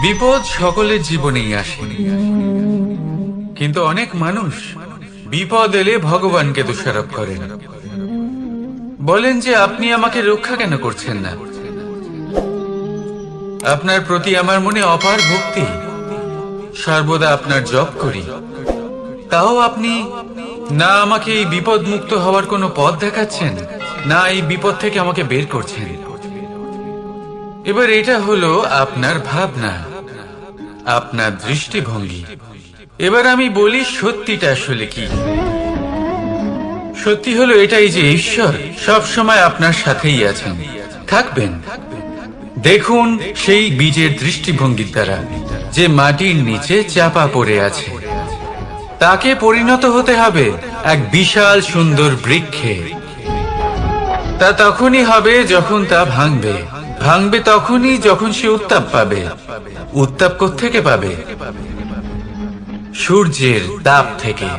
বিপদ সকলের জীবনেই আসে, কিন্তু অনেক মানুষ বিপদ এলে ভগবানকে দোষারোপ করেন। বলেন যে আপনি আমাকে রক্ষা কেন করছেন না? আপনার প্রতি আমার মনে অপার ভক্তি, সর্বদা আপনার জপ করি, তাও আপনি না আমাকে এই বিপদ মুক্ত হওয়ার কোনো পথ দেখাচ্ছেন, না এই বিপদ থেকে আমাকে বের করছেন। এবার এটা হলো আপনার ভাবনা, আপনার দৃষ্টিভঙ্গি। এবার আমি বলি সত্যিটা আসলে কি। সত্যি হলো এটাই যে ঈশ্বর সব সময় আপনার সাথেই আছেন, থাকবেন। দেখুন সেই বীজের দৃষ্টিভঙ্গির দ্বারা যে মাটির নিচে চাপা পড়ে আছে, তাকে পরিণত হতে হবে এক বিশাল সুন্দর বৃক্ষে। তা তখনই হবে যখন তা ভাঙবে, ভাঙবে তখনই যখন সে উত্তাপ পাবে। উত্তাপ কোত্থেকে পাবে? সূর্যের তাপ থেকে।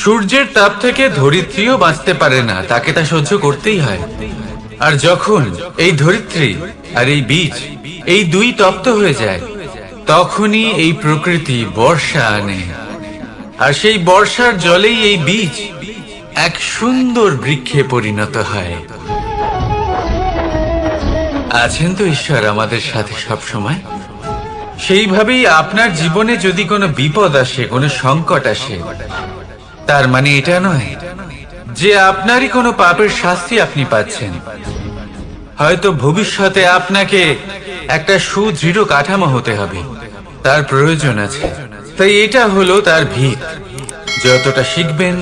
সূর্যের তাপ থেকে ধরিত্রীও বাঁচতে পারে না, তাকে তা সহ্য করতেই হয়। আর যখন এই ধরিত্রী আর এই বীজ এই দুই তপ্ত হয়ে যায়, তখনই এই প্রকৃতি বর্ষা আনে। আর সেই বর্ষার জলেই এই বীজ এক সুন্দর বৃক্ষে পরিণত হয়। আছেন তো ঈশ্বর আমাদের সাথে সব সময়। সেইভাবেই আপনার জীবনে যদি কোনো বিপদ আসে, কোনো সংকট আসে, তার মানে এটা নয় যে আপনারই কোনো পাপের শাস্তি আপনি পাচ্ছেন। হয়তো ভবিষ্যতে আপনাকে একটা সুদৃঢ় কাঠামো হতে হবে, তার প্রয়োজন আছে। তাই এটা হলো তার ভিত। যতটা শিখবেন,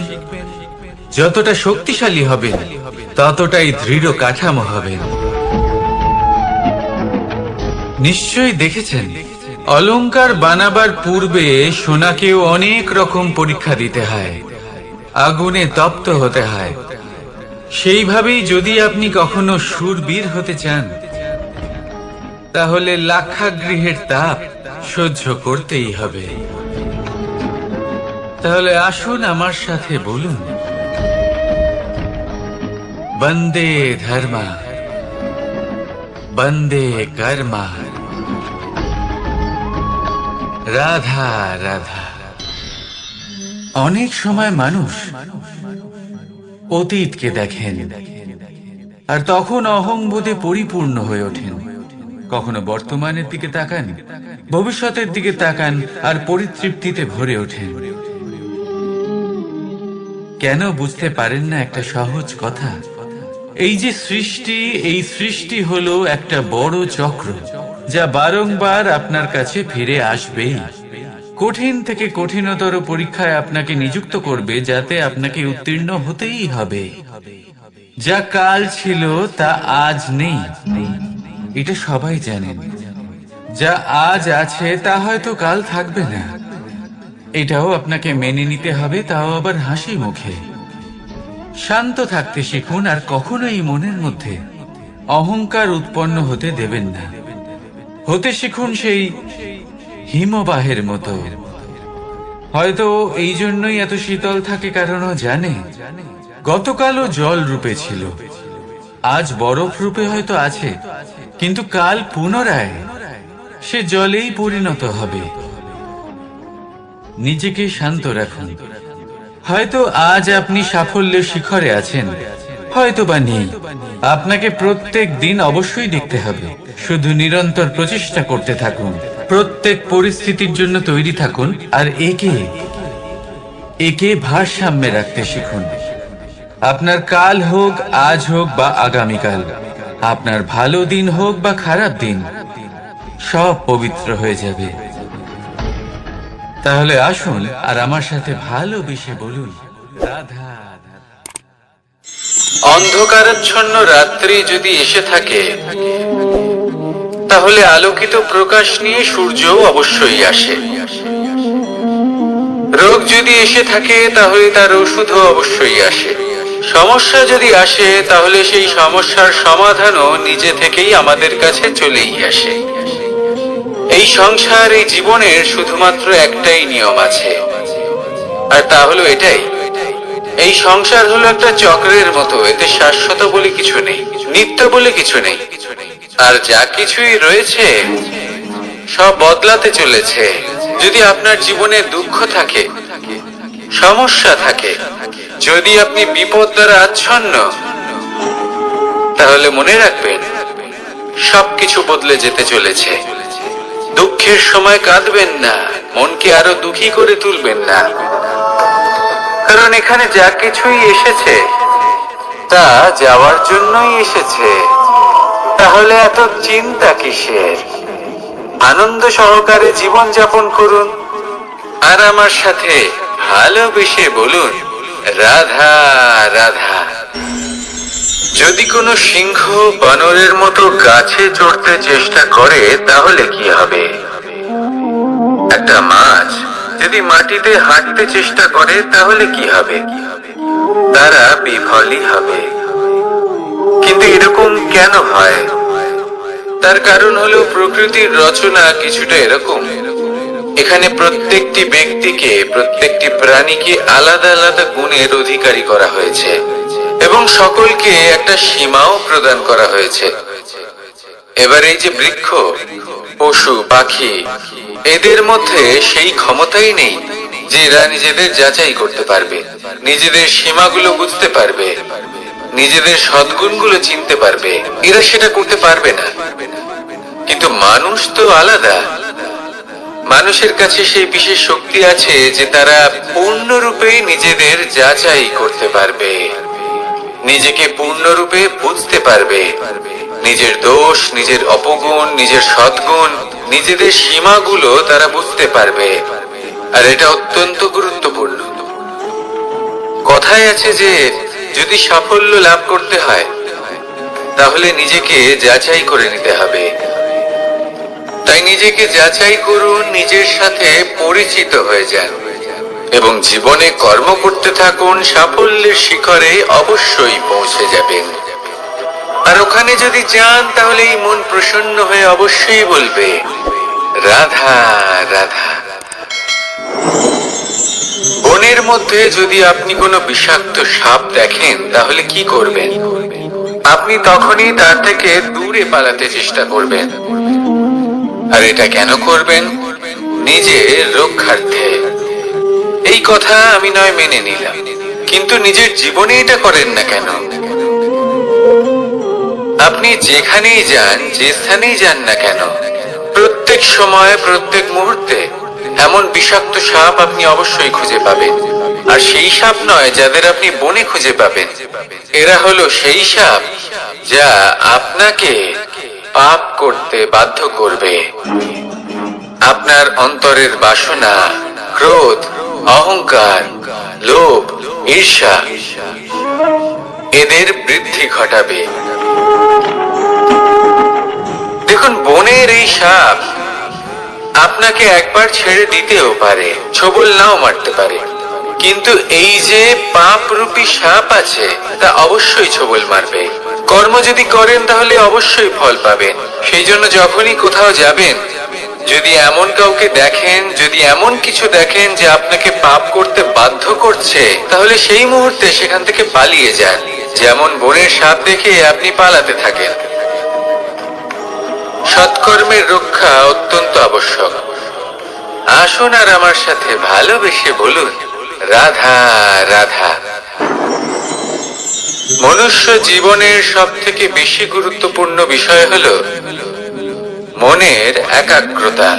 যতটা শক্তিশালী হবেন, ততটাই দৃঢ় কাঠামো হবেন। নিশ্চয়ই দেখেছেন, অলংকার বানাবার পূর্বে সোনাকেও অনেক রকম পরীক্ষা দিতে হয়, আগুনে তপ্ত হতে হয়। সেইভাবেই যদি আপনি কখনো শূরবীর হতে চান, তাহলে লাক্ষাগৃহের তাপ সহ্য করতেই হবে। তাহলে আসুন আমার সাথে বলুন, বন্দে ধর্মা, বন্দে কর্মা, রাধা রাধা। অনেক সময় মানুষ অতীতকে দেখেন আর তখন অহংবোধে পরিপূর্ণ হয়ে ওঠেন। কখনো বর্তমানের দিকে তাকান, ভবিষ্যতের দিকে তাকান আর পরিতৃপ্তিতে ভরে ওঠেন। কেন বুঝতে পারেন না একটা সহজ কথা? এই যে সৃষ্টি, এই সৃষ্টি হলো একটা বড় চক্র, যা বারংবার আপনার কাছে ফিরে আসবেই। কঠিন থেকে কঠিনতর পরীক্ষায় আপনাকে নিযুক্ত করবে, যাতে আপনাকে উত্তীর্ণ হতেই হবে। যা কাল ছিল তা আজ নেই, এটা সবাই জানেন। যা আজ আছে তা হয়তো কাল থাকবে না, এটাও আপনাকে মেনে নিতে হবে, তাও আবার হাসি মুখে। শান্ত থাকতে শিখুন আর কখনোই মনের মধ্যে অহংকার উৎপন্ন হতে দেবেন না। হতে শিখুন সেই হিমবাহের মতো। হয়তো এই জন্যই এত শীতল থাকে, কারণ ও জানে গতকালও জল রূপে ছিল, আজ বরফ রূপে হয়তো আছে, কিন্তু কাল পুনরায় সে জলেই পরিণত হবে। নিজেকে শান্ত রাখুন। হয়তো আজ আপনি সাফল্যের শিখরে আছেন, হয়তো বা নেই। আপনাকে প্রত্যেক দিন অবশ্যই দেখতে হবে। শুধু নিরন্তর প্রচেষ্টা করতে থাকুন, প্রত্যেক পরিস্থিতির জন্য তৈরি থাকুন, আর একে ভারসাম্যে রাখতে শিখুন। আপনার কাল হোক, আজ হোক বা আগামীকাল, আপনার ভালো দিন হোক বা খারাপ দিন, সব পবিত্র হয়ে যাবে। তাহলে আসুন আর আমার সাথে ভালোবেসে বলুন, রাধা। অন্ধকারাচ্ছন্ন রাত্রি যদি এসে থাকে, তাহলে আলোকিত প্রকাশ নিয়ে সূর্যও অবশ্যই আসে। রোগ যদি এসে থাকে, তাহলে তার ওষুধও অবশ্যই আসে। সমস্যা যদি আসে, তাহলে সেই সমস্যার সমাধানও নিজে থেকেই আমাদের কাছে চলেই আসে। এই সংসার, এই জীবনের শুধুমাত্র একটাই নিয়ম আছে, আর তা হলো এটাই: এই সংসার হলো একটা চক্রের মতো। এতে শাশ্বত বলে কিছু নেই, নিত্য বলে কিছু নেই। আর যা কিছুই রয়েছে সব বদলাতে চলেছে। যদি আপনার জীবনে দুঃখ থাকে, সমস্যা থাকে, যদি আপনি বিপদ দ্বারা আচ্ছন্ন, তাহলে মনে রাখবেন সবকিছু বদলে যেতে চলেছে। দুঃখের সময় কাঁদবেন না, মনকে আরো দুঃখী করে তুলবেন না, কারণ এখানে যা কিছুই এসেছে তা যাওয়ার জন্যই এসেছে। তাহলে এত চিন্তা কিসের? আনন্দ সহকারে জীবন যাপন করুন আর আমার সাথে ভালোবেসে বলুন, রাধা রাধা। যদি কোনো সিংহ বানরের মতো গাছে চড়তে চেষ্টা করে তাহলে কি হবে? একটা মাছ যদি মাটিতে হাঁটতে চেষ্টা করে তাহলে কি হবে? তারা বিফলই হবে। কিন্তু এরকম কেন হয়? তার কারণ হলো প্রকৃতির রচনা কিছুটা এরকম। এখানে প্রত্যেকটি ব্যক্তিকে, প্রত্যেকটি প্রাণীকে আলাদা আলাদা গুণের অধিকারী করা হয়েছে এবং সকলকে একটা সীমাও প্রদান করা হয়েছে। এবার এই যে বৃক্ষ, পশু, পাখি, এদের মধ্যে সেই ক্ষমতাই নেই যে এরা নিজেদের যাচাই করতে পারবে, নিজেদের সীমাগুলো বুঝতে পারবে, নিজেদের সদ্গুণগুলো চিনতে পারবে। এরা সেটা করতে পারবে না। কিন্তু মানুষ তো আলাদা। মানুষের কাছে সেই বিশেষ শক্তি আছে যে তারা পূর্ণরূপে নিজেদের যাচাই করতে পারবে, নিজেকে পূর্ণরূপে বুঝতে পারবে, নিজের দোষ, নিজের অপগুণ, নিজের সদ্গুণ, নিজেদের সীমাগুলো তারা বুঝতে পারবে। আর এটা অত্যন্ত গুরুত্বপূর্ণ। কথায় আছে যে যদি সাফল্য লাভ করতে হয় তাহলে নিজেকে যাচাই করে নিতে হবে। তাই নিজেকে যাচাই করুন, নিজের সাথে পরিচিত হয়ে যান এবং জীবনে কর্ম করতে থাকুন। সাফল্যের শিখরে অবশ্যই পৌঁছে যাবেন। আর ওখানে যদি যান তাহলে এই মন প্রসন্ন হয়ে অবশ্যই বলবে, রাধা রাধা। বনের মধ্যে যদি আপনি কোনো বিষাক্ত সাপ দেখেন তাহলে কি করবেন? আপনি তখনই তার থেকে দূরে পালাতে চেষ্টা করবেন। আর এটা কেন করবেন? নিজের রক্ষার্থে। এই কথা আমি নয় মেনে নিলাম, কিন্তু নিজের জীবনে এটা করেন না কেন? আপনি যেখানেই যান, যে স্থানেই যান না কেন, প্রত্যেক সময়, প্রত্যেক মুহূর্তে এমন বিষাক্ত সাপ আপনি অবশ্যই খুঁজে পাবেন। আর সেই সাপ নয় যাদের আপনি বনে খুঁজে পাবেন, এরা হলো সেই সাপ যা আপনাকে পাপ করতে বাধ্য করবে। আপনার অন্তরের বাসনা, ক্রোধ, অহংকার, লোভ, ঈর্ষা, এদের বৃদ্ধি ঘটাবে। দেখুন, বনের এই সাপ আপনাকে একবার ছেড়ে দিতেও পারে, ছোবল নাও মারতে পারে, কিন্তু এই যে পাপ রূপী সাপ আছে তা অবশ্যই ছোবল মারবে। কর্ম যদি করেন তাহলে অবশ্যই ফল পাবেন। সেই জন্য যখনই কোথাও যাবেন, যদি এমন কাউকে দেখেন, যদি এমন কিছু দেখেন যে আপনাকে পাপ করতে বাধ্য করছে, তাহলে সেই মুহূর্তে সেখান থেকে পালিয়ে যান। যেমন বনের সাপ দেখে আপনি পালাতে থাকেন। সৎকর্মের রক্ষা অত্যন্ত আবশ্যক। আসুন আর আমার সাথে ভালোবেসে বলুন, রাধা রাধা। মনুষ্য জীবনের সব থেকে বেশি গুরুত্বপূর্ণ বিষয় হলো মনের একাগ্রতা।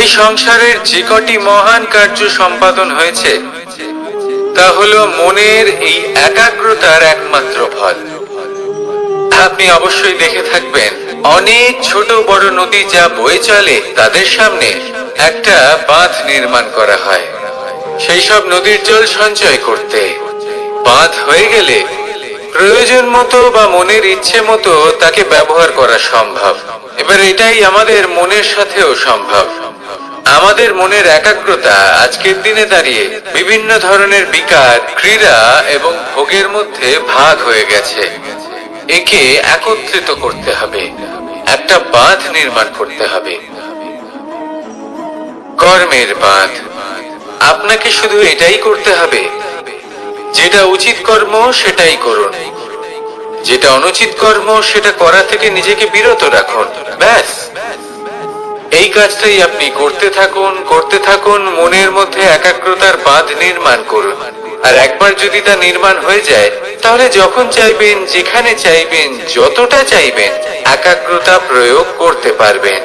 এই সংসারের যে কটি মহান কার্য সম্পাদন হয়েছে তা হলো মনের এই একাগ্রতার একমাত্র ফল। আপনি অবশ্যই দেখে থাকবেন, অনেক ছোট বড় নদী যা বয়ে চলে তাদের সামনে একটা বাঁধ নির্মাণ করা হয় সেই সব নদীর জল সঞ্চয় করতে। বাঁধ হয়ে গেলে প্রয়োজন মতো বা মনের ইচ্ছে মতো তাকে ব্যবহার করা সম্ভব। এবার এটাই আমাদের মনের সাথেও সম্ভব। আমাদের মনের একাগ্রতা আজকের দিনে দাঁড়িয়ে বিভিন্ন ধরনের বিকার, ক্রীড়া এবং ভোগের মধ্যে ভাগ হয়ে গেছে। একে একত্রিত করতে হবে, একটা বাঁধ নির্মাণ করতে হবে, কর্মের বাঁধ। আপনাকে শুধু এটাই করতে হবে, যেটা উচিত কর্ম সেটাই করুন, যেটা অনুচিত কর্ম সেটা করা থেকে নিজেকে বিরত রাখুন। ব্যাস, এই কাজটাই আপনি করতে থাকুন, মনের মধ্যে একাগ্রতার বাঁধ নির্মাণ করুন। আর একবার যদি তা নির্মাণ হয়ে যায়, তাহলে যখন চাইবেন, যেখানে চাইবেন, যতটা চাইবেন, একাগ্রতা প্রয়োগ করতে পারবেন।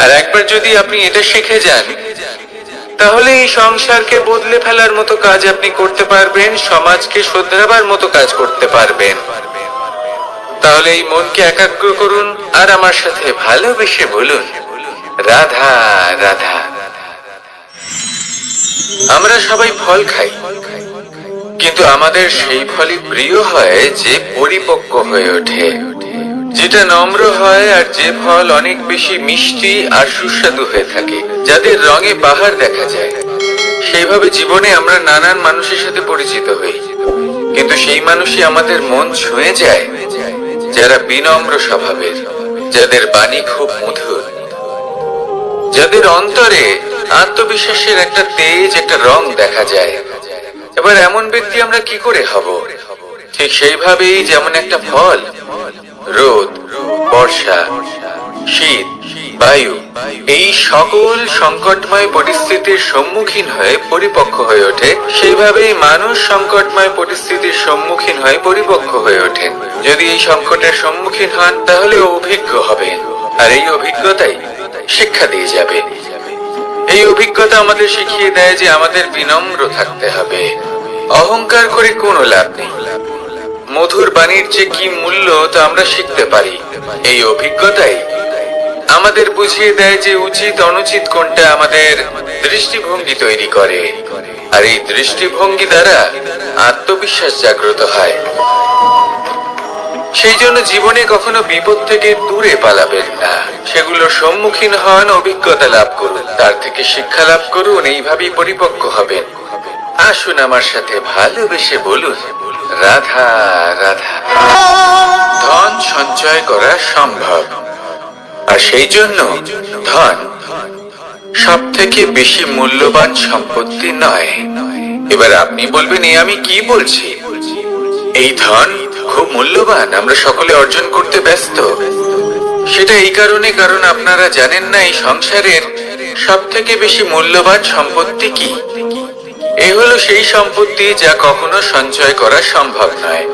আর একবার যদি আপনি এটা শিখে যান, তাহলে এই সংসারকে বদলে ফেলার মতো কাজ আপনি করতে পারবেন, সমাজকে শোধরাবার মতো কাজ করতে পারবেন। তাহলে এই মনকে একাগ্র করুন আর আমার সাথে ভালোবেসে বলুন, রাধা রাধা। আমরা সবাই ফল খাই, কিন্তু আমাদের সেই ফলই প্রিয় হয় যে পরিপক্ক হয়ে ওঠে, যেটা নম্র হয়, আর যে ফল অনেক বেশি মিষ্টি আর সুস্বাদু হয়ে থাকে, যাদের রঙে বাহার দেখা যায়। সেইভাবে জীবনে আমরা নানান মানুষের সাথে পরিচিত হই, কিন্তু সেই মানুষই আমাদের মন ছুঁয়ে যায় যারা বিনম্র স্বভাবের, যাদের বাণী খুব মধুর, যাদের অন্তরে আত্মবিশ্বাসের একটা তেজ, একটা রং দেখা যায়। এবার এমন ব্যক্তি আমরা কি করে হব? ঠিক সেইভাবেই যেমন একটা ফল রোদ, বর্ষা, শীত, বায়ু, এই সকল সংকটময় পরিস্থিতির সম্মুখীন হয়ে পরিপক্ক হয়ে ওঠে, সেইভাবেই মানুষ সংকটময় পরিস্থিতির সম্মুখীন হয়ে পরিপক্ক হয়ে ওঠেন। যদি এই সংকটের সম্মুখীন হন, তাহলে অভিজ্ঞ হবেন, আর এই অভিজ্ঞতাই শিক্ষা দিয়ে যাবে। এই অভিজ্ঞতা আমাদের শিখিয়ে দেয় যে আমাদের বিনম্র থাকতে হবে। অহংকার করে কোনো লাভ নেই। মধুর বাণীর যে কি মূল্য তা আমরা শিখতে পারি। এই অভিজ্ঞতাই আমাদের বুঝিয়ে দেয় যে উচিত অনুচিত কোনটা, আমাদের দৃষ্টিভঙ্গি তৈরি করে, আর এই দৃষ্টিভঙ্গি দ্বারা আত্মবিশ্বাস জাগ্রত হয়। সেই জন্য জীবনে কখনো বিপদ থেকে দূরে পালাবেন না, সেগুলোর সম্মুখীন হন, অভিজ্ঞতা লাভ করুন, তার থেকে শিক্ষা লাভ করুন, এইভাবেই পরিপক্ক হবেন। আসুন আমার সাথে ভালোবেসে বলুন, রাধা রাধা। ধন সঞ্চয় করা সম্ভব, আর সেই জন্য ধন সব থেকে বেশি মূল্যবান সম্পত্তি নয়। এবার আপনি বলবেন, এ আমি কি বলছি? এই ধন খুব মূল্যবান, আমরা সকলে অর্জন করতে ব্যস্ত। সেটা এই কারণে, কারণ আপনারা জানেন না এই সংসারের সব থেকে বেশি মূল্যবান সম্পত্তি কি। এ হলো সেই সম্পত্তি যা কখনো সঞ্চয় করা সম্ভব নয়।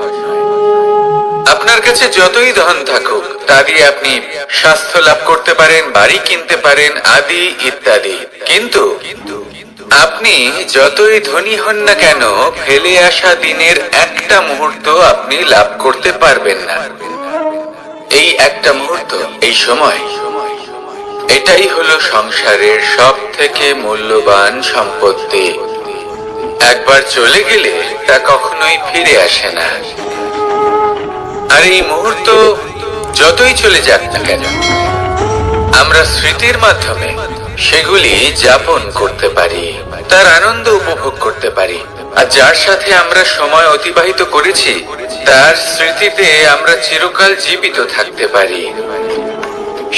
আপনার কাছে যতই ধন থাকুক, তা দিয়ে আপনি স্বাস্থ্য লাভ করতে পারেন, বাড়ি কিনতে পারেন, আদি ইত্যাদি, কিন্তু আপনি যতই ধনী হন না কেন, ফেলে আসা দিনের একটা মুহূর্ত আপনি লাভ করতে পারবেন না। এই একটা মুহূর্ত, এই সময়, এটাই হলো সংসারের সব থেকে মূল্যবান সম্পত্তি। একবার চলে গেলে তা কখনোই ফিরে আসে না। আর এই মুহূর্ত যতই চলে যাক না কেন, আমরা স্মৃতির মাধ্যমে সেগুলি যাপন করতে পারি, তার আনন্দ উপভোগ করতে পারি। আর যার সাথে আমরা সময় অতিবাহিত করেছি, তার স্মৃতিতে আমরা চিরকাল জীবিত থাকতে পারি।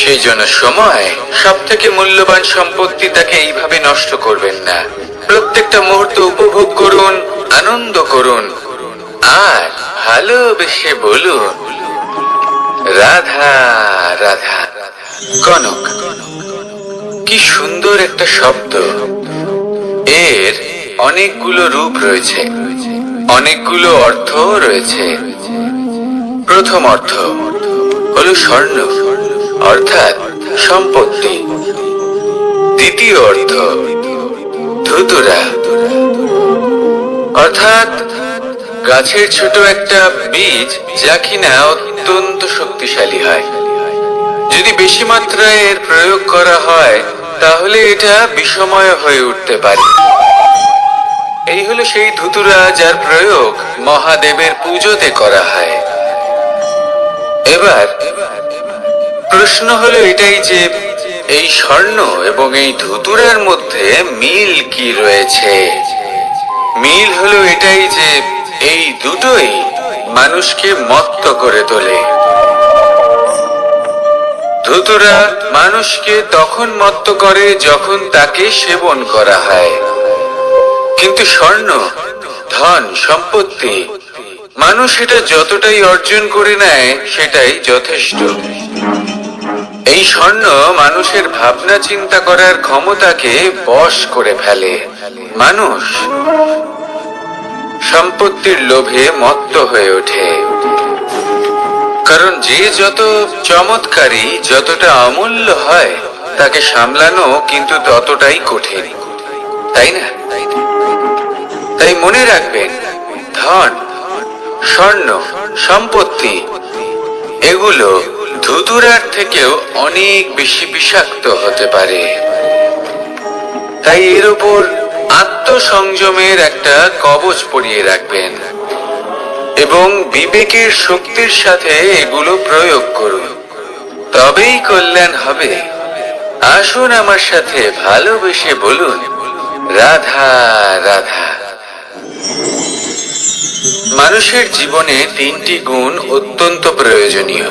সেই জন্য সময় সব থেকে মূল্যবান সম্পত্তি, তাকে এইভাবে নষ্ট করবেন না। প্রত্যেকটা মুহূর্ত উপভোগ করুন, আনন্দ করুন, আর ভালোবেসে বলুন, রাধা রাধা। কনক, কি সুন্দর একটা শব্দ। এর অনেকগুলো রূপ রয়েছে, অনেকগুলো অর্থ রয়েছে। প্রথম অর্থ হলো স্বর্ণ, অর্থাৎ সম্পত্তি। দ্বিতীয় অর্থ ধুতুরা, অর্থাৎ গাছের ছোট একটা বীজ, যা কিনা অত্যন্ত শক্তিশালী হয়। যদি বেশি মাত্রায় এর প্রয়োগ করা হয়, তাহলে এটা বিষময় হয়ে উঠতে পারে। এই হলো সেই ধুতুরা, যার প্রয়োগ মহাদেবের পুজোতে করা হয়। এবার প্রশ্ন হলো এটাই যে এই স্বর্ণ এবং এই ধুতুরার মধ্যে মিল কি রয়েছে? মিল হলো এটাই যে এই দুটোই মানুষকে মত্ত করে তোলে। ধুতুরা মানুষকে তখন মত্ত করে যখন তাকে সেবন করা হয়, কিন্তু স্বর্ণ, ধন, সম্পত্তি, মানুষ এটা যতটাই অর্জন করে নেয় সেটাই যথেষ্ট। এই স্বর্ণ মানুষের ভাবনা চিন্তা করার ক্ষমতাকে বশ করে ফেলে। মানুষ সম্পত্তির লোভে মত্ত হয়ে ওঠে, কারণ যে যত চমৎকারী, যতটা অমূল্য হয়, তাকে সামলানো কিন্তু ততটাই কঠিন, তাই না? তাই মনে রাখবেন, ধন, স্বর্ণ, সম্পত্তি এগুলো ধুতুরার থেকেও অনেক বেশি বিষাক্ত হতে পারে। তাই এর উপর আত্মসংযমের একটা কবচ পরিয়ে রাখবেন এবং বিবেকের শক্তির সাথে এগুলো প্রয়োগ করুন, তবেই কল্যাণ হবে। আসুন আমার সাথে ভালোবেসে বলুন, রাধা রাধা। মানুষের জীবনে তিনটি গুণ অত্যন্ত প্রয়োজনীয়: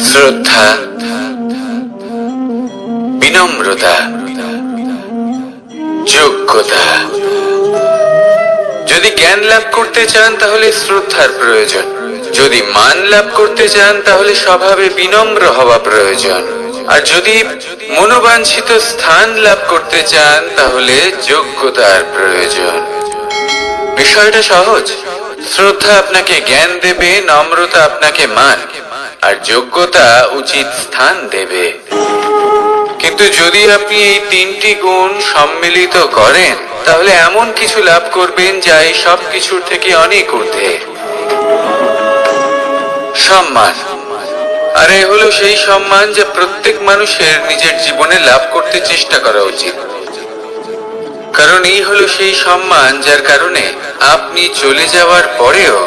শ্রদ্ধা, বিনম্রতা, যোগ্যতা। যদি জ্ঞান লাভ করতে চান তাহলে শ্রদ্ধার প্রয়োজন, যদি মান লাভ করতে চান তাহলে স্বভাবে বিনম্র হওয়া প্রয়োজন, আর যদি মনোবাঞ্ছিত স্থান লাভ করতে চান তাহলে যোগ্যতার প্রয়োজন। বিষয়টা সহজ। শ্রদ্ধা আপনাকে জ্ঞান দেবে, নম্রতা আপনাকে মান, আর যোগ্যতা উচিত স্থান দেবে। কিন্তু যদি আপনি এই তিনটি গুণ সম্মিলিত করেন তাহলে এমন কিছু লাভ করবেন যা এই সব কিছুর থেকে অনেক ঊর্ধ্বে। সম্মান। আর এ হলো সেই সম্মান যা প্রত্যেক মানুষের নিজের জীবনে লাভ করতে চেষ্টা করা উচিত, কারণ এই হলো সেই সম্মান যার কারণে আপনি চলে যাওয়ার পরেও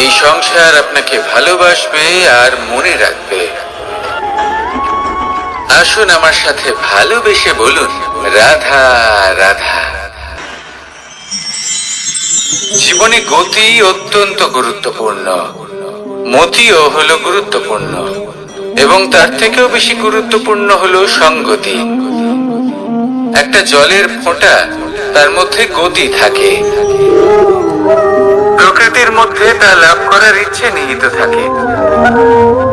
এই সংসার আপনাকে ভালোবাসবে আর মনে রাখবে। আসুন আমার সাথে ভালোবেসে বলুন, রাধা রাধা। জীবনে গতি অত্যন্ত গুরুত্বপূর্ণ, মতিও হলো গুরুত্বপূর্ণ, এবং তার থেকেও বেশি গুরুত্বপূর্ণ হলো সঙ্গতি। একটা জলের ফোঁটা, তার মধ্যে গতি থাকে, প্রকৃতির মধ্যে তা লাভ করার ইচ্ছে নিহিত থাকে,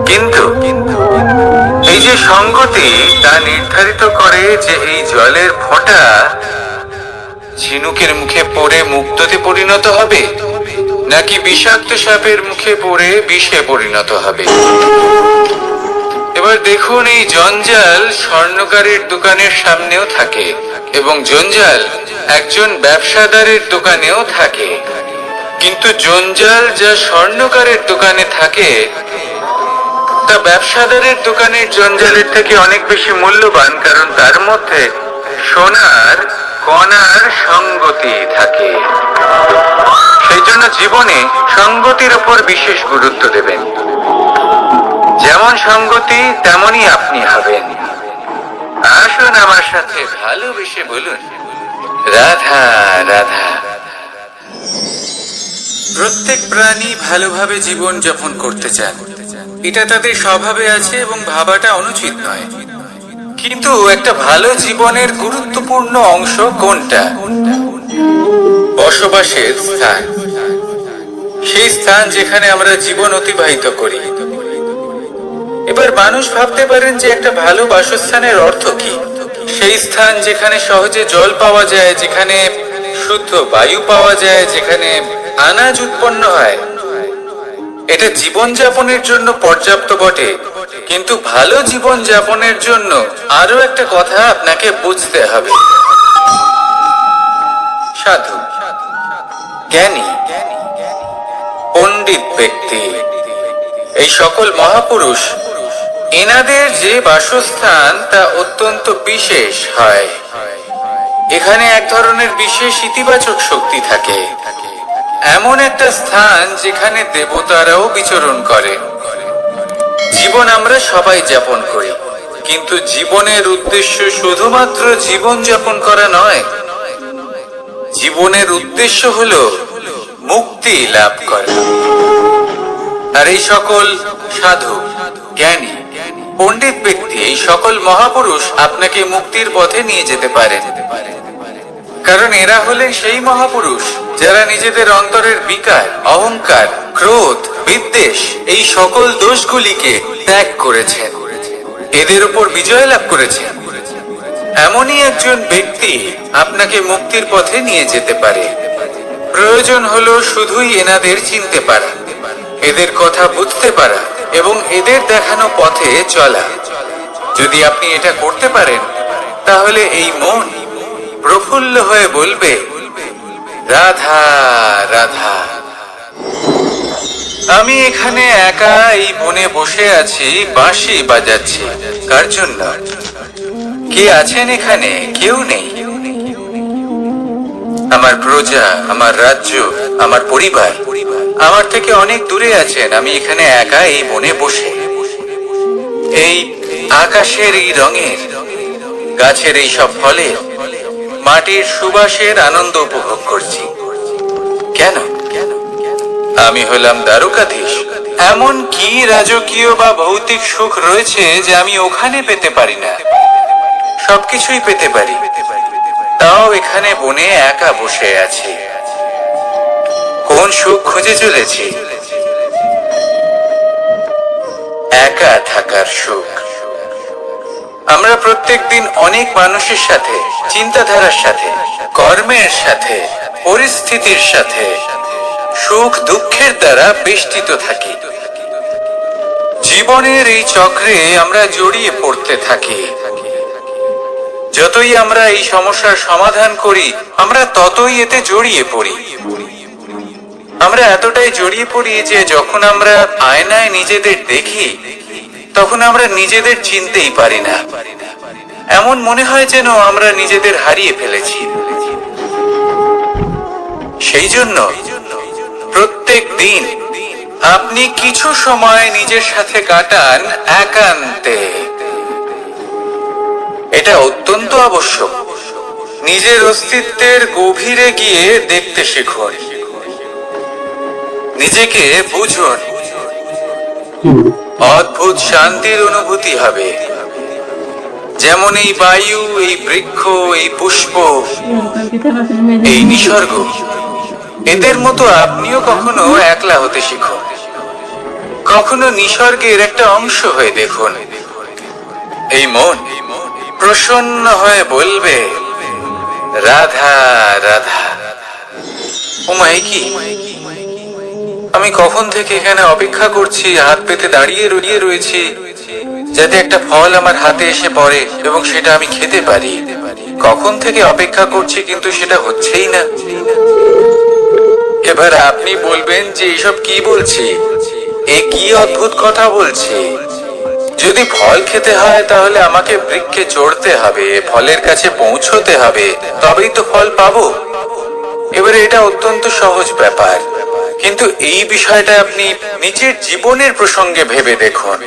কিন্তু এই যে সঙ্গতি তা নির্ধারিত করে যে এই জলের ফোঁটা ঝিনুকের মুখে পড়ে মুক্ততে পরিণত হবে নাকি বিষাক্ত সাপের মুখে পড়ে বিষে পরিণত হবে। এবার দেখুন, এই জঞ্জাল স্বর্ণকারের দোকানের সামনেও থাকে এবং জঞ্জাল একজন ব্যবসাদারের দোকানেও থাকে, কিন্তু জঞ্জাল যা স্বর্ণকারের দোকানে থাকে তা ব্যবসাদারের দোকানের জঞ্জালের থেকে অনেক বেশি মূল্যবান, কারণ তার মধ্যে সোনার কণার সঙ্গতি থাকে। সেই জন্য জীবনে সঙ্গতির উপর বিশেষ গুরুত্ব দেবেন। যেমন সঙ্গতি তেমনই আপনি হবেন। আসুন আমার সাথে ভালোবেসে বলুন, রাধা রাধা। প্রত্যেক প্রাণী ভালোভাবে জীবন যাপন করতে চান, এটা তাদের স্বভাবে আছে এবং ভাবাটা অনুচিত নয়। কিন্তু একটা ভালো জীবনের গুরুত্বপূর্ণ অংশ কোনটা? বসবাসের স্থান। সেই স্থান যেখানে আমরা জীবন অতিবাহিত করি। এবার মানুষ ভাবতে পারেন যে একটা ভালো বাসস্থানের অর্থ কি? সেই স্থান যেখানে সহজে জল পাওয়া যায়, যেখানে শুদ্ধ বায়ু পাওয়া যায়, যেখানে আনাজ উৎপন্ন হয়। এটা জীবন যাপনের জন্য পর্যাপ্ত বটে, কিন্তু ভালো জীবন যাপনের জন্য আরো একটা কথা আপনাকে বুঝতে হবে। সাধু, জ্ঞানী, পণ্ডিত ব্যক্তি, এই সকল মহাপুরুষ, এনাদের যে বাসস্থান তা অত্যন্ত বিশেষ হয়। এখানে এক ধরনের বিশেষ ইতিবাচক শক্তি থাকে, এমন একটা স্থান যেখানে দেবতারাও বিচরণ করে। জীবন আমরা সবাই যাপন করি, কিন্তু জীবনের উদ্দেশ্য শুধুমাত্র জীবন যাপন করা নয়। জীবনের উদ্দেশ্য হলো মুক্তি লাভ করা। আর এই সকল সাধু, জ্ঞানী, পণ্ডিত ব্যক্তি, এই সকল মহাপুরুষ আপনাকে মুক্তির পথে নিয়ে যেতে পারেন, কারণ এরা হলেন সেই মহাপুরুষ যারা নিজেদের অন্তরের বিকার, অহংকার, ক্রোধ, বিদ্বেষ, এই সকল দোষগুলিকে ত্যাগ করেছেন, এদের উপর বিজয় লাভ করেছেন, এমনই একজন ব্যক্তি আপনাকে মুক্তির পথে নিয়ে যেতে পারে। প্রয়োজন হলো শুধুই এনাদের চিনতে পারা, এদের কথা বুঝতে পারা এবং এদের দেখানো পথে চলা। যদি আপনি এটা করতে পারেন, তাহলে এই মন প্রফুল্ল হয়ে বলবে, রাধা রাধা। আমি এখানে একা এই বনে বসে আছি, বাঁশি বাজাচ্ছি। কার জন্য? কে আছেন এখানে? কেউ নেই। আমার প্রজা, আমার রাজ্য, আমার পরিবার আমার থেকে অনেক দূরে আছেন। আমি এখানে একা এই বনে বসে এই আকাশের এই রঙের, গাছের এই সব ফলের, মাটির সুবাসের আনন্দ উপভোগ করছি। কেন? আমি হলাম দ্বারকাধীশ। এমন কি রাজকীয় বা ভৌতিক সুখ রয়েছে যে আমি ওখানে পেতে পারি না? সবকিছুই পেতে পারি, তাও এখানে বনে একা বসে আছি। কোন সুখ খুঁজে চলেছি? একা থাকার সুখ। আমরা প্রত্যেকদিন অনেক মানুষের সাথে, চিন্তাধারার সাথে, কর্মের সাথে, পরিস্থিতির সাথে, সুখ দুঃখের দ্বারা বেষ্টিত থাকি। জীবনের এই চক্রে আমরা জড়িয়ে পড়তে থাকি। যতই আমরা এই সমস্যার সমাধান করি, আমরা ততই এতে জড়িয়ে পড়ি। আমরা এতটাই জড়িয়ে পড়ি যে যখন আমরা আয়নায় নিজেদের দেখি, তখন আমরা নিজেদের চিনতেই পারি না। এমন মনে হয় যেন আমরা নিজেদের হারিয়ে ফেলেছি। সেই জন্য প্রত্যেক দিন আপনি কিছু সময় নিজের সাথে কাটান একান্তে। এটা অত্যন্ত আবশ্যক। নিজের অস্তিত্বের গভীরে গিয়ে দেখতে শিখুন, নিজেকে বুঝুন। অদ্ভুত শান্তির অনুভূতি হবে। যেমন এই বায়ু, এই বৃক্ষ, এই পুষ্প, এই নিসর্গ, এদের মতো আপনিও কখনো একলা হতে শিখুন। কখনো নিসর্গের একটা অংশ হয়ে দেখুন। এই মন প্রসন্ন হয়ে বলবে, রাধা রাধা। ওমাই কি, আমি কখন থেকে এখানে অপেক্ষা করছি, হাত পেতে দাঁড়িয়ে রয়েছি, যাতে একটা ফল আমার হাতে এসে পড়ে এবং সেটা আমি খেতে পারি। কখন থেকে অপেক্ষা করছি, কিন্তু সেটা হচ্ছেই না। এবার আপনি বলবেন যে এসব কি বলছি, এ কি অদ্ভুত কথা বলছি। যদি ফল খেতে হয় তাহলে আমাকে বৃক্ষে চড়তে হবে, ফলের কাছে পৌঁছতে হবে, তবেই তো ফল পাবো। এবারে এটা অত্যন্ত সহজ ব্যাপার, কিন্তু এই বিষয়টা আপনি নিজের জীবনের প্রসঙ্গে ভেবে দেখুন।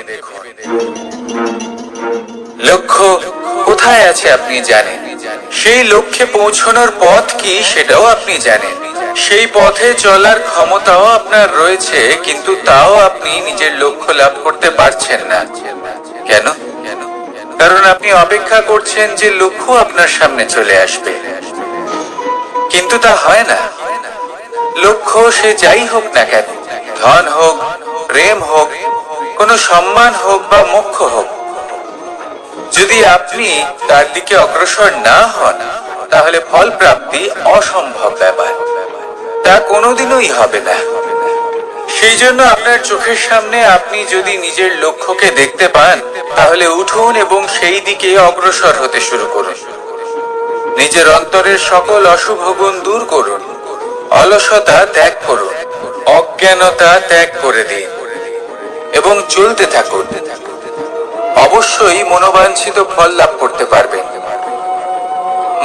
লক্ষ্য কোথায় আছে আপনি জানেন, সেই লক্ষ্যে পৌঁছানোর পথ কি সেটাও আপনি জানেন, সেই পথে চলার ক্ষমতাও আপনার রয়েছে, কিন্তু তাও আপনি নিজের লক্ষ্য লাভ করতে পারছেন না। কেন? কারণ আপনি অপেক্ষা করছেন যে লক্ষ্য আপনার সামনে চলে আসবে, কিন্তু তা হয় না। লক্ষ্য সে যাই হোক না কেন, ধন হোক, প্রেম হোক, কোনো সম্মান হোক বা মোক্ষ হোক, যদি আপনি তার দিকে অগ্রসর না হন, তাহলে ফল প্রাপ্তি অসম্ভব ব্যাপার, তা কোনোদিনই হবে না। সেই জন্য আপনার চোখের সামনে আপনি যদি নিজের লক্ষ্যকে দেখতে পান, তাহলে উঠুন এবং সেই দিকে অগ্রসর হতে শুরু করুন। নিজের অন্তরের সকল অশুভ গুণ দূর করুন, অলসতা ত্যাগ করুন, অজ্ঞানতা ত্যাগ করে দিন এবং চলতে থাকুন। অবশ্যই মনোবাঞ্ছিত ফল লাভ করতে পারবেন।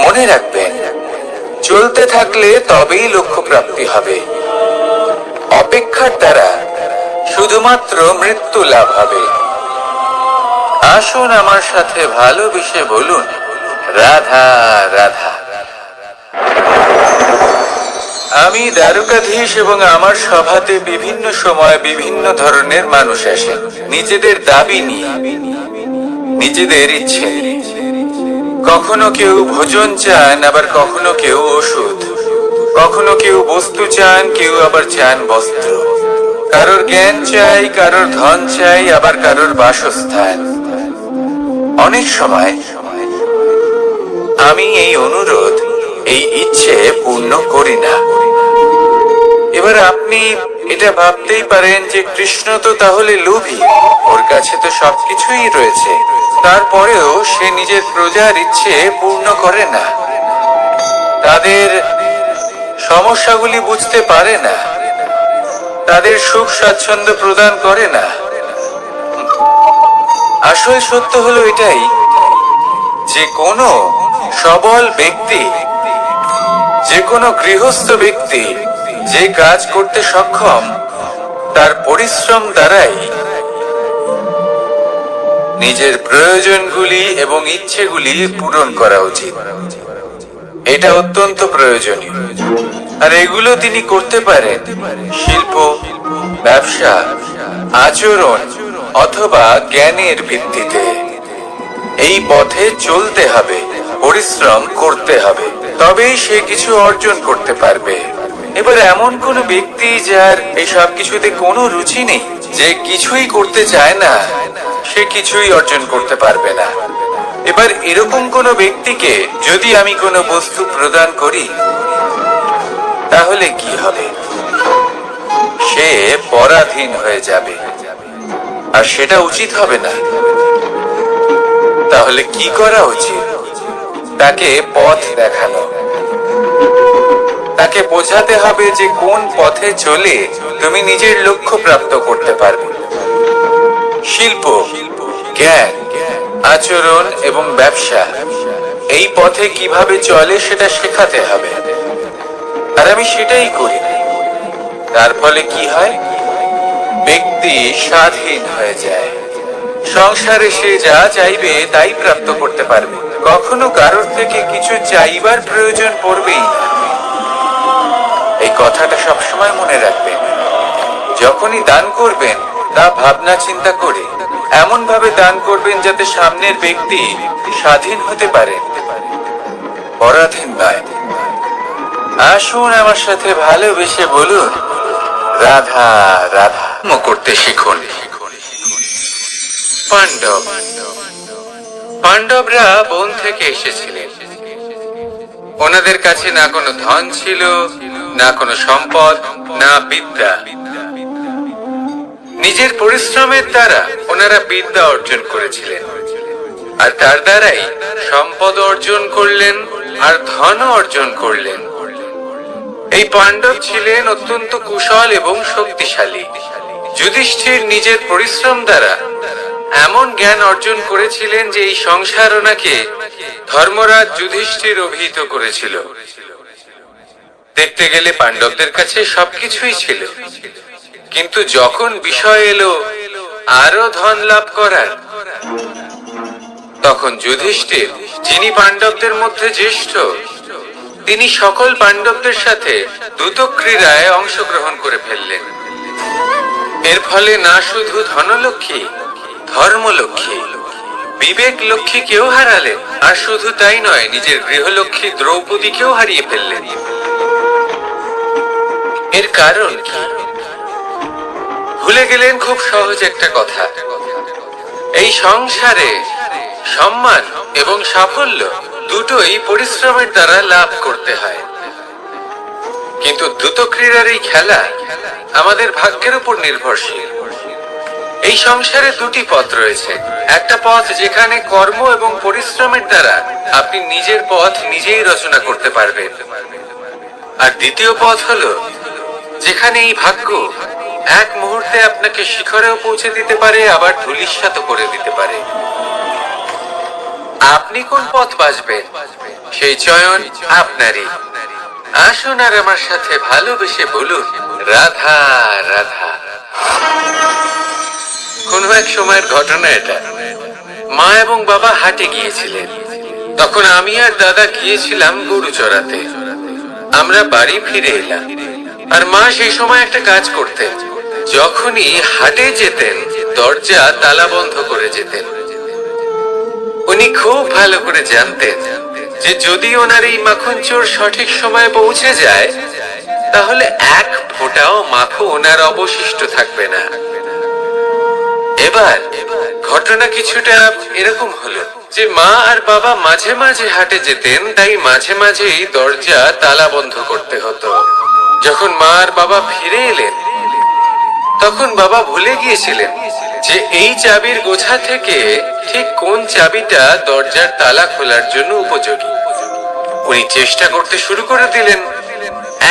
মনে রাখবেন, চলতে থাকলে তবেই লক্ষ্য প্রাপ্তি হবে। অপেক্ষার দ্বারা শুধুমাত্র মৃত্যু লাভ হবে। আসুন আমার সাথে ভালোবেসে বলুন, রাধা রাধা। আমি দ্বারকাধীশ এবং আমার সভাতে বিভিন্ন সময় বিভিন্ন ধরনের মানুষ আসেন, নিজেদের দাবি নিয়ে, নিজেদের ইচ্ছে। কখনো কেউ ভোজন চান, আবার কখনো কেউ ওষুধ, কখনো কেউ বস্তু চান, কেউ আবার চান বস্ত্র, কারোর জ্ঞান চাই, কারোর ধন চাই, আবার কারোর বাসস্থান। অনেক সময় আমি এই অনুরোধ, এই ইচ্ছে পূর্ণ করি না। এবার আপনি এটা ভাবতেই পারেন যে কৃষ্ণ তো তাহলে লোভী, ওর কাছে তো সবকিছুই রয়েছে, তারপরেও সে নিজের প্রজার ইচ্ছে পূর্ণ করে না, তাদের সমস্যাগুলি বুঝতে পারে না, তাদের সুখ স্বাচ্ছন্দ্য প্রদান করে না। আসল সত্য হলো এটাই যে কোনো সবল ব্যক্তি, যে কোনো গৃহস্থ ব্যক্তি যে কাজ করতে সক্ষম, তার পরিশ্রম দ্বারাই নিজের প্রয়োজনগুলি এবং ইচ্ছেগুলি পূরণ করা উচিত। এটা অত্যন্ত প্রয়োজনীয়। আর এগুলো তিনি করতে পারেন শিল্প, ব্যবসা, আচরণ অথবা জ্ঞানের ভিত্তিতে। এই পথে চলতে হবে, পরিশ্রম করতে হবে, তবেই সে কিছু অর্জন করতে পারবে। এবার এমন কোন ব্যক্তি যার এই সব কিছুতে কোনো রুচি নেই, যে কিছুই করতে চায় না, সে কিছুই অর্জন করতে পারবে না। এবার এরকম কোন ব্যক্তিকে যদি আমি কোনো বস্তু প্রদান করি, তাহলে কি হবে? সে পরাধীন হয়ে যাবে, আর সেটা উচিত হবে না। তাহলে কি করা উচিত? তাকে পথ দেখানো, তাকে বোঝাতে হবে যে কোন পথে চলে তুমি নিজের লক্ষ্য প্রাপ্ত করতে পারবে। শিল্প, জ্ঞান, আচরণ এবং ব্যবসা, এই পথে কিভাবে চলে সেটা শেখাতে হবে। আর আমি সেটাই করি। তার ফলে কি হয়? ব্যক্তি স্বাধীন হয়ে যায়। সংসারে সে যা চাইবে তাই প্রাপ্ত করতে পারবে, কখনো কারোর থেকে কিছু চাইবার প্রয়োজন পড়বেই না। এই কথাটা সবসময় মনে রাখবেন। যখনই দান করবেন, তা ভাবনা চিন্তা করে এমন ভাবে দান করবেন যাতে সামনের ব্যক্তি স্বাধীন হতে পারে, পরাধীন নয়। আসুন আমার সাথে ভালোবেসে বলুন, রাধা রাধা করতে শিখুন। পাণ্ডব, পাণ্ডবরা বন থেকে এসেছিলেন। ওনাদের কাছে না কোনো ধন ছিল, না কোনো সম্পদ, না বিদ্যা। নিজের পরিশ্রমের দ্বারা ওনারা বিদ্যা অর্জন করেছিলেন, আর তার দ্বারাই সম্পদ অর্জন করলেন আর ধন অর্জন করলেন। এই পাণ্ডব ছিলেন অত্যন্ত কুশল এবং শক্তিশালী। যুধিষ্ঠির নিজের পরিশ্রম দ্বারা এমন জ্ঞান অর্জন করেছিলেন যে এই সংসার ওনাকে ধর্মরাজ যুধিষ্ঠির অভিহিত করেছিল। দেখতে গেলে পাণ্ডবদের কাছে সবকিছুই ছিল, কিন্তু যখন বিষয় এলো আরো ধন লাভ করার, তখন যুধিষ্ঠির, যিনি পাণ্ডবদের মধ্যে জ্যেষ্ঠ, তিনি সকল পাণ্ডবদের সাথে দ্রুত ক্রীড়ায় অংশগ্রহণ করে ফেললেন। এর ফলে না শুধু ধনলক্ষ্মী, ধর্মলক্ষ্মী, বিবেক লক্ষ্মী কেউ হারালেন, আর শুধু তাই নয়, নিজের গৃহলক্ষ্মী দ্রৌপদীকেও হারিয়ে ফেললেন। এর কারণ কি? ভুলে গেলেন খুব সহজ একটা কথা, এই সংসারে সম্মান এবং সাফল্য দুটোই পরিশ্রমের দ্বারা লাভ করতে হয়। কিন্তু দ্রুত ক্রীড়ার এই খেলা আমাদের ভাগ্যের উপর নির্ভরশীল। এই সংসারে দুটি পথ রয়েছে। একটা পথ যেখানে কর্ম এবং পরিশ্রমের দ্বারা আপনি নিজের পথ নিজেই রচনা করতে পারবেন, আর দ্বিতীয় পথ হলো যেখানে এই ভাগ্য এক মুহূর্তে আপনাকে শিখরেও পৌঁছে দিতে পারে, আবার ধূলিসাৎ করে দিতে পারে। আপনি কোন পথ বাছবেন, সেই চয়ন আপনারই। আসুন আর আমার সাথে ভালোবেসে বলুন, রাধা রাধা। কোন এক সময়ের ঘটনা এটা। মা এবং বাবা হাটে গিয়েছিলেন। তখন আমি আর দাদা গিয়েছিলাম গরু চড়াতে। আমরা বাড়ি ফিরে এলাম, আর মা সেই সময় একটা কাজ করতেন। যখনই হাটে যেতেন, দরজা তালা বন্ধ করে যেতেন। উনি খুব ভালো করে জানতেন যে যদি ওনার এই মাখন চোর সঠিক সময়ে পৌঁছে যায়, তাহলে এক ফোঁটাও মাখন আর অবশিষ্ট থাকবে না। এবার ঘটনা কিছুটা এরকম হলো যে মা আর বাবা মাঝে মাঝে হাটে যেতেন, তাই মাঝে মাঝেই দরজা তালা বন্ধ করতে হতো। যখন মা আর বাবা ফিরে এলেন তখন বাবা ভুলে গিয়েছিলেন যে এই চাবির গোছা থেকে ঠিক কোন চাবিটা দরজার তালা খোলার জন্য উপযোগী। উনি চেষ্টা করতে শুরু করে দিলেন।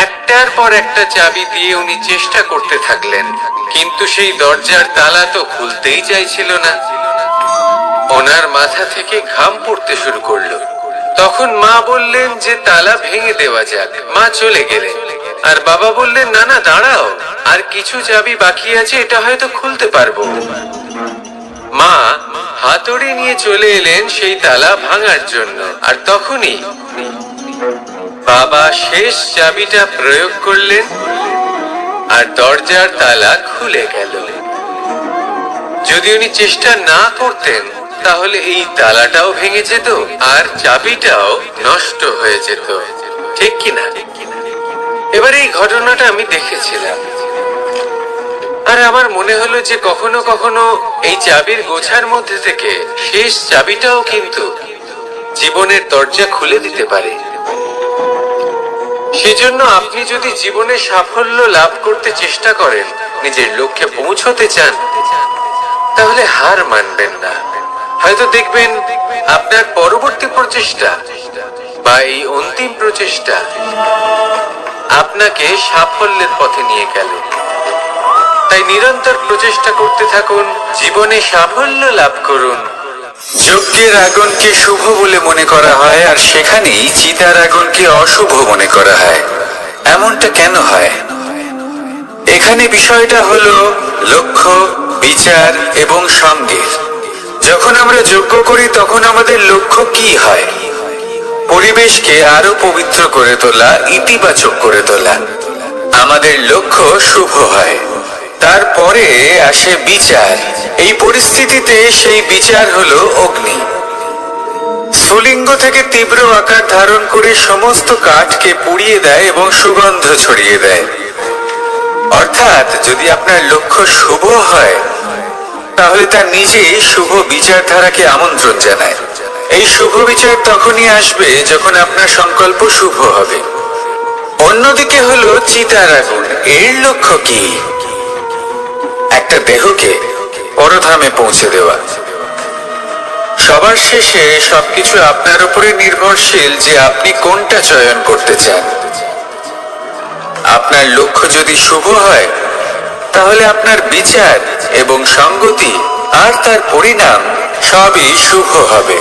একটার পর একটা চাবি দিয়ে উনি চেষ্টা করতে থাকলেন, কিন্তু সেই দরজার তালা তো খুলতেই চাইছিল না। ওনার মাথা থেকে ঘাম পড়তে শুরু করলো। তখন মা বললেন যে তালা ভেঙে দেওয়া যাক। মা চলে গেলেন আর বাবা বললেন, না না দাঁড়াও, আর কিছু চাবি বাকি আছে, এটা হয়তো খুলতে পারবো। মা হাতুড়ি নিয়ে চলে এলেন সেই তালা ভাঙার জন্য, আর তখনই বাবা শেষ চাবিটা প্রয়োগ করলেন আর দরজার তালা খুলে গেল। যদি উনি চেষ্টা না করতেন তাহলে এই তালাটাও ভেঙে যেত আর চাবিটাও নষ্ট হয়ে যেত, ঠিক কিনা? এবার এই ঘটনাটা আমি দেখেছিলাম আর আমার মনে হলো যে কখনো কখনো এই চাবির গোছার মধ্যে থেকে শেষ চাবিটাও কিন্তু জীবনের দরজা খুলে দিতে পারে। সেজন্য আপনি যদি জীবনে সাফল্য লাভ করতে চেষ্টা করেন, নিজের লক্ষ্যে পৌঁছতে চান, তাহলে হার মানবেন না। হয়তো দেখবেন আপনার পরবর্তী প্রচেষ্টা বা এই অন্তিম প্রচেষ্টা আপনাকে সাফল্যের পথে নিয়ে গেল। তাই নিরন্তর প্রচেষ্টা করতে থাকুন, জীবনে সাফল্য লাভ করুন। যজ্ঞের আগুনকে শুভ বলে মনে করা হয়, আর সেখানেই চিতার আগুনকে অশুভ মনে করা হয়। এমনটা কেন হয়? এখানে বিষয়টা হলো লক্ষ্য, বিচার এবং সঙ্গের। যখন আমরা যজ্ঞ করি তখন আমাদের লক্ষ্য কি হয়? পরিবেশকে আরো পবিত্র করে তোলা, ইতিবাচক করে তোলা। আমাদের লক্ষ্য শুভ হয়। তারপরে আসে বিচার। এই পরিস্থিতিতে সেই বিচার হলো অগ্নি। স্ফুলিঙ্গ থেকে তীব্র আকার ধারণ করে সমস্ত কাঠকে পুড়িয়ে দেয় এবং সুগন্ধ ছড়িয়ে দেয়। অর্থাৎ যদি আপনার লক্ষ্য শুভ হয় তাহলে তা নিজেই শুভ বিচারধারাকে আমন্ত্রণ জানায়। এই শুভ বিচার তখনই আসবে যখন আপনার সংকল্প শুভ হবে। অন্যদিকে হলো চিতার আগুন। এর লক্ষ্য কি? একটা দেহকে পরধামে পৌঁছে দেওয়া। সবার শেষে সবকিছু আপনার উপরে নির্ভরশীল যে আপনি কোনটা চয়ন করতে চান। আপনার লক্ষ্য যদি শুভ হয় তাহলে আপনার বিচার এবং সঙ্গতি আর তার পরিণাম সবই শুভ হবে।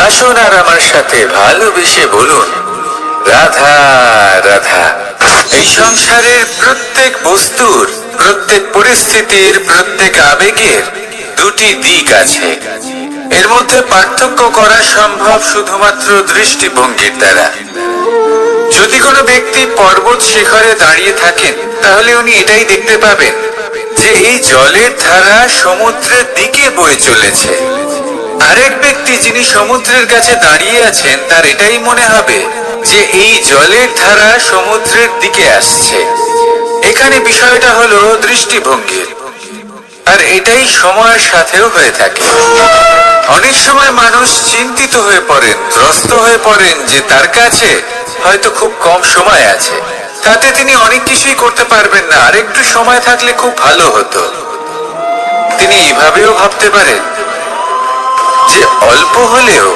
আসুন আর আমার সাথে ভালোবেসে বলুন, রাধা রাধা। এই সংসারের প্রত্যেক বস্তুর, প্রত্যেক পরিস্থিতির, প্রত্যেক আবেগের দুটি দিক আছে। এর মধ্যে পার্থক্য করা সম্ভব শুধুমাত্র দৃষ্টিভঙ্গির দ্বারা। যদি কোনো ব্যক্তি পর্বত শিখরে দাঁড়িয়ে থাকেন তাহলে উনি এটাই দেখতে পাবেন যে এই জলের ধারা সমুদ্রের দিকে বয়ে চলেছে। আরেক ব্যক্তি যিনি সমুদ্রের কাছে দাঁড়িয়ে আছেন তার এটাই মনে হবে যে এই জলের ধারা সমুদ্রের দিকে আসছে। এখানে বিষয়টা হলো দৃষ্টিভঙ্গির, আর এটাই সময়ের সাথেও হয়ে থাকে। অনেক সময় মানুষ চিন্তিত হয়ে পড়েন, ত্রস্ত হয়ে পড়েন যে তার কাছে হয়তো খুব কম সময় আছে, তাতে তিনি অনেক কিছুই করতে পারবেন না, আর একটু সময় থাকলে খুব ভালো হতো। তিনি এভাবেও ভাবতে পারেন যে অল্প হলেও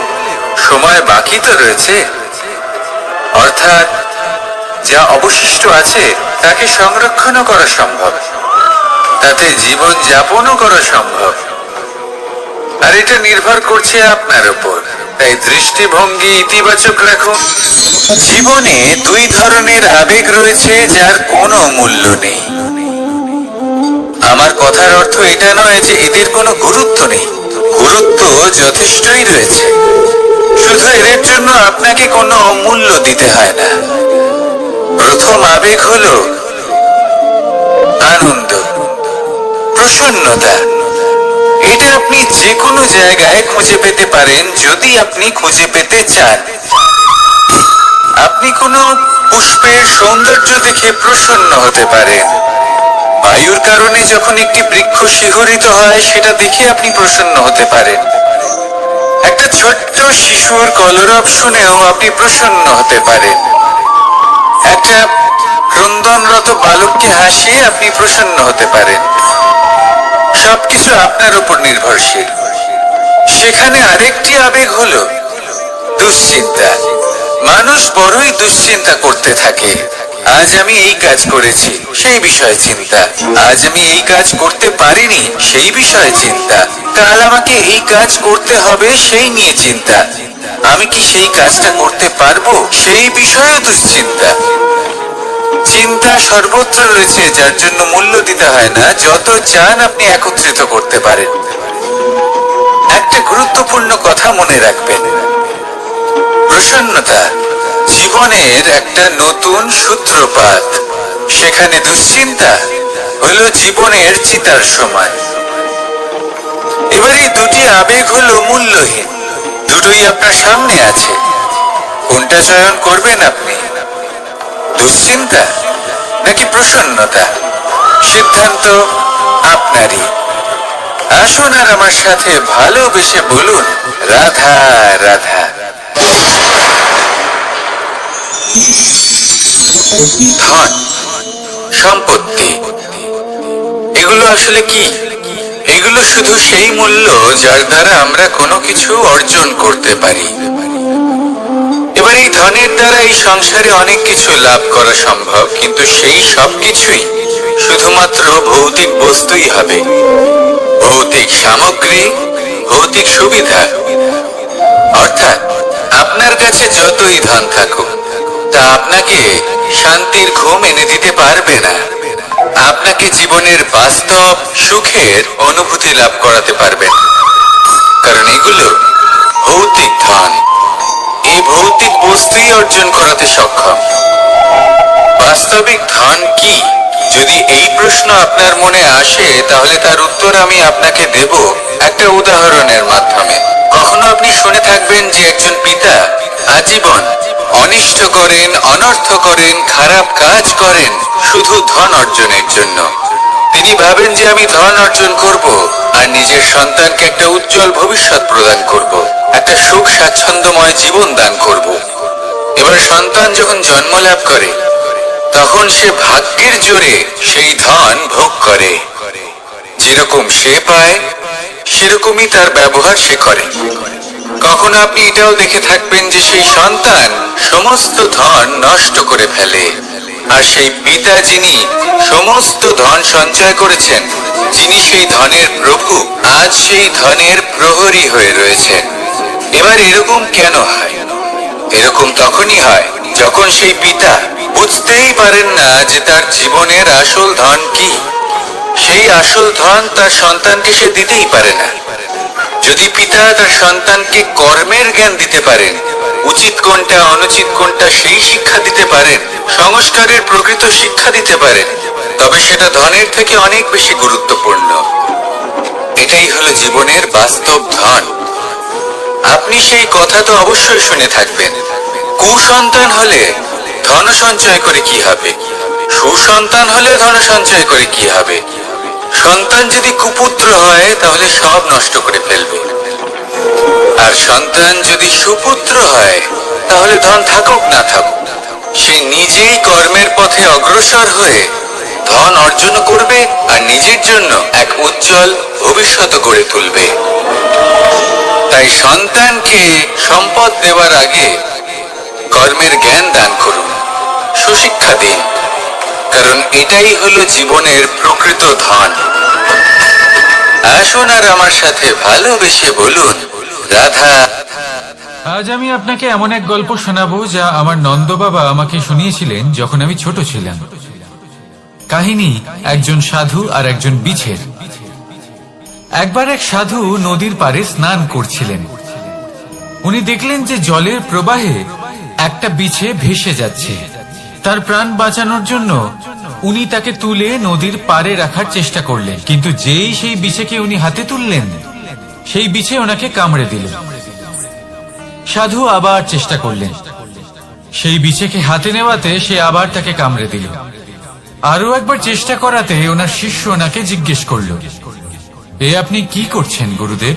সময় বাকি তো রয়েছে, অর্থাৎ যা অবশিষ্ট আছে তাকে সংরক্ষণও করা সম্ভব, তাতে জীবন যাপনও করা সম্ভব। আর এটা নির্ভর করছে আপনার উপর। তাই দৃষ্টিভঙ্গি ইতিবাচক রাখুন। জীবনে দুই ধরনের আবেগ রয়েছে যার কোনো মূল্য নেই। আমার কথার অর্থ এটা নয় যে এদের কোনো গুরুত্ব নেই, গুরুত্ব যথেষ্টই রয়েছে, শুধু এদের জন্য আপনাকে কোনো মূল্য দিতে হয় না। প্রথম আবেগ হলো আনন্দ, প্রসন্নতা। এটা আপনি যে কোনো জায়গায় খুঁজে পেতে পারেন যদি আপনি খুঁজে পেতে চান। আপনি কোনো পুষ্পের সৌন্দর্য দেখে প্রসন্ন হতে পারেন। বায়ুর কারণে যখন একটি বৃক্ষ শিহরিত হয় সেটা দেখে আপনি প্রসন্ন হতে পারেন। একটা ছোট্ট শিশুর কলরব শুনেও আপনি প্রসন্ন হতে পারেন। একটা ক্রন্দনরত বালককে হাসিয়ে আপনি প্রসন্ন হতে পারেন। সবকিছু আপনার উপর নির্ভরশীল। সেখানে আরেকটি আবেগ হলো দুশ্চিন্তা। মানুষ বড়ই দুশ্চিন্তা করতে থাকে। আজ আমি এই কাজ করেছি, সেই বিষয়ে চিন্তা। আজ আমি এই কাজ করতে পারিনি, সেই বিষয়ে চিন্তা। কাল আমাকে এই কাজ করতে হবে, সেই নিয়ে চিন্তা। আমি কি সেই কাজটা করতে পারবো, সেই বিষয়ে দুশ্চিন্তা। চিন্তা সর্বত্র রয়েছে, যার জন্য মূল্য দিতে হয় না। যত চান আপনি একত্রিত করতে পারেন। একটা গুরুত্বপূর্ণ কথা মনে রাখবেন, প্রসন্নতা জীবনের একটা নতুন সূত্রপাত। সেখানে দুশ্চিন্তা হলো জীবনের চিতার সময়। এবার এই দুটি আবেগ হলো মূল্যহীন, দুটোই আপনার সামনে আছে। কোনটা চয়ন করবেন আপনি, দুশ্চিন্তা নাকি প্রসন্নতা? সিদ্ধান্ত আপনারই। আসুন আর আমার সাথে ভালোবেসে বলুন, রাধা রাধা। ধন, সম্পত্তি, এগুলো আসলে কি? এগুলো শুধু সেই মূল্য যার দ্বারা আমরা কোনো কিছু অর্জন করতে পারি। এবার এই ধনের দ্বারা এই সংসারে অনেক কিছু লাভ করা সম্ভব, কিন্তু সেই সব কিছুই শুধুমাত্র ভৌতিক বস্তুই হবে। ভৌতিক সামগ্রী, ভৌতিক সুবিধা। অর্থাৎ আপনার কাছে যতই ধন থাকুক, তা আপনাকে শান্তির ঘুম এনে দিতে পারবে না। আপনাকে জীবনের বাস্তব সুখের অনুভূতি লাভ করাতে পারবে না, কারণ এগুলো ভৌতিক ধন। এই ভৌতিক বস্তুই অর্জন করাতে সক্ষম। বাস্তবিক ধন কি? যদি এই প্রশ্ন আপনার মনে আসে, তাহলে তার উত্তর আমি আপনাকে দেব একটা উদাহরণের মাধ্যমে। কখনো আপনি শুনে থাকবেন যে একজন পিতা আজীবন অনিষ্ট করেন, অনর্থ করেন, খারাপ কাজ করেন শুধু ধন অর্জনের জন্য। তিনি ভাবেন যে আমি ধন অর্জন করব আর নিজের সন্তানকে একটা উজ্জ্বল ভবিষ্যৎ প্রদান করব, একটা সুখ স্বাচ্ছন্দ্যময় জীবন দান করব। এবার সন্তান যখন জন্ম লাভ করে, তখন সে ভাগ্যের জোরে সেই ধন ভোগ করে। যেরকম সে পায়, সেরকমই তার ব্যবহার সে করে। কখনো আপনি এটাও দেখে থাকবেন যে সেই সন্তান সমস্ত ধন নষ্ট করে ফেলে, আর সেই পিতা যিনি সমস্ত ধন সঞ্চয় করেছেন, যিনি সেই ধনের প্রভু, আজ সেই ধনের প্রহরী হয়ে রয়েছেন। এবার এরকম কেন হয়? এরকম তখনই হয় যখন সেই পিতা বুঝতেই পারেন না যে তার জীবনের আসল ধন কি। সেই আসল ধন তার সন্তানকে সে দিতেই পারে না। যদি পিতা তার সন্তানকে কর্মের জ্ঞান দিতে পারেন, উচিত কোনটা অনুচিত কোনটা সেই শিক্ষা দিতে পারেন, সংস্কারের প্রকৃত শিক্ষা দিতে পারেন, তবে সেটা ধনের থেকে অনেক বেশি গুরুত্বপূর্ণ। এটাই হলো জীবনের বাস্তব ধন। আপনি সেই কথা তো অবশ্যই শুনে থাকবেন, কুসন্তান হলে ধন সঞ্চয় করে কি হবে, সুসন্তান হলে ধন সঞ্চয় করে কি হবে। সন্তান যদি কুপুত্র হয় তাহলে সব নষ্ট করে ফেলবে, আর সন্তান যদি সুপুত্র হয় তাহলে ধন থাকুক না থাকুক, সে নিজেই কর্মের পথে অগ্রসর হয়ে ধন অর্জন করবে আর নিজের জন্য এক উজ্জ্বল ভবিষ্যৎ গড়ে তুলবে। তাই সন্তানকে সম্পদ দেওয়ার আগে কর্মের জ্ঞান দান করুন, সুশিক্ষা দিন, কারণ এটাই হলো জীবনের প্রকৃত ধন। আসুন আর আমার সাথে ভালোবেসে বলুন, রাধা। আজ আমি আপনাকে এমন এক গল্প শোনাবো যা আমার নন্দ বাবা আমাকে শুনিয়েছিলেন যখন আমি ছোট ছিলাম। কাহিনী একজন সাধু আর একজন বিছের। একবার এক সাধু নদীর পাড়ে স্নান করছিলেন। উনি দেখলেন যে জলের প্রবাহে একটা বিছে ভেসে যাচ্ছে। তার প্রাণ বাঁচানোর জন্য উনি তাকে তুলে নদীর পাড়ে রাখার চেষ্টা করলেন, কিন্তু যেই সেই বিছেকে উনি হাতে তুললেন, সেই বিছে ওনাকে কামড়ে দিল। সাধু আবার চেষ্টা করলেন, সেই বিছেকে হাতে নেওয়াতে সে আবার তাকে কামড়ে দিল। আরো একবার চেষ্টা করাতে ওনার শিষ্য ওনাকে জিজ্ঞেস করল, এ আপনি কি করছেন গুরুদেব?